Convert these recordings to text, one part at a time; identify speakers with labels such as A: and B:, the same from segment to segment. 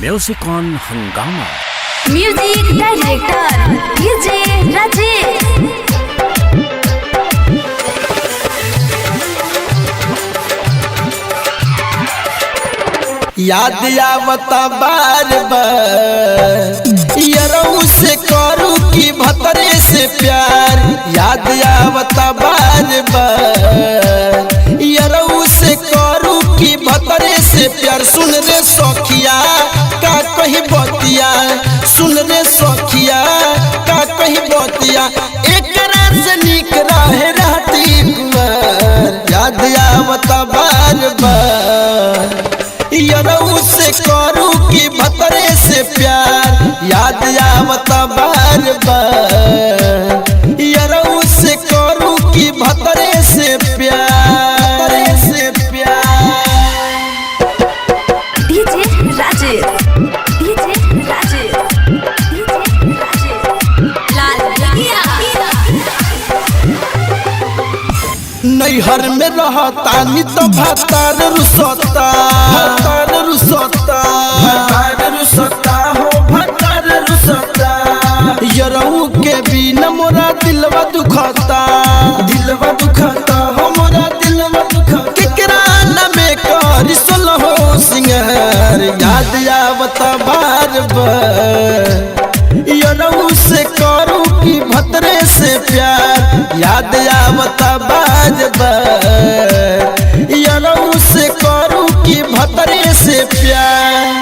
A: Music on हंगामा।
B: Music director DJ Rajesh.
C: याद आवता बार बार यरऊ से करू की भतरे से प्यार। याद आवता बार बार यरऊ से करू की भतरे से प्यार। सुन रे सखिया का कही बतिया, सुन रे सखिया का कही बतिया, एक से निक रहे रहती कुमार। याद आवता बार बार यरऊ से करू की भतरे से प्यार। याद आवता बार बार यरऊ से करू की भतरे से प्यार, से प्यार।
B: DJ Rajesh, DJ Rajesh, DJ Rajesh. लाल लगिया
C: नैहर में रहता नी तो भतार रुसता, भतार रुसता, भतार रुसता हो भतार रुसता। यरऊ के बिना मोरा दिलवा दुखता, दिलवा दुखता हो मोरा दिलवा दुखता। केकरा नामे करी सोलहो सिंगार। याद आवता बार बार यरऊ से करू की भतरे से प्यार। याद आवता बार बार यरऊ से करू की भतरे से प्यार।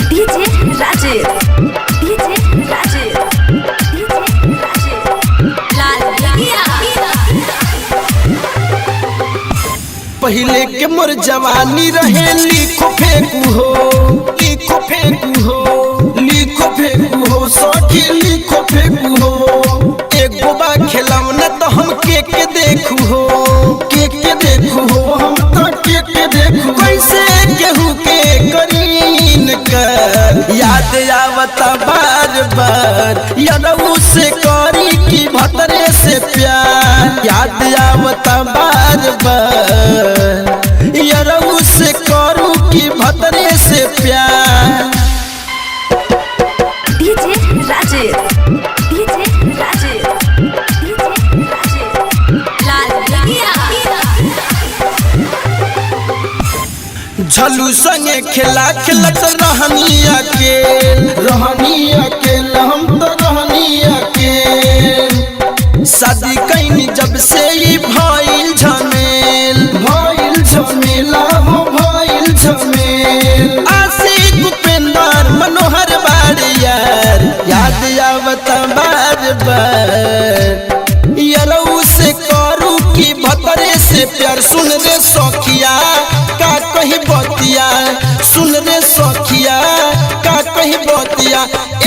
B: DJ Rajesh, DJ Rajesh, DJ Rajesh. लाल लगिया
C: पहले के मोर जवानी रहे लिखो फेंकू हो, लिखो फेंकू हो, लिखो फेंकू हो सखी लिखो फेंकू हो। एक गोबा खिलौना तो हम के देखू हो, के देखू हो हम तो के देखू। कैसे केहू के करीन कर। याद आवता बार बार यरऊ से करी की भतरे से प्यार। याद आवता बार बार यरऊ से करू की भतरे से प्यार।
B: DJ Rajesh, DJ Rajesh, DJ Rajesh. लाल लगिया
C: झलू संगे खेला खेलत रहनी अकेल, रहनी अकेल हम तो रहनी अकेल। शादी कैनी जब से ही भइल झमेल, भइल झमेला हो भइल झमेल। आशिक उपेंद्र मनोहर बाड़ियार। याद आवता बार बार यरऊ से करू की भतरे से प्यार। सुन रे सखिया का कही बतिया, सुन रे सखिया का कही बतिया,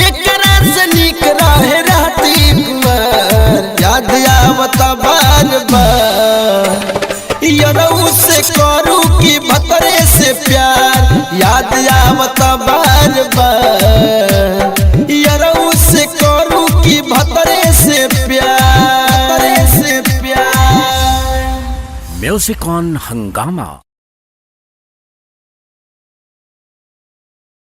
C: एक से निक रहे रहती कुमार। याद आवता बार बार यरऊ से करू की भतरे से प्यार। याद आवता बार बार यरऊ से करू की भतरे से प्यार, से प्यार।
A: म्यूजिक ऑन हंगामा।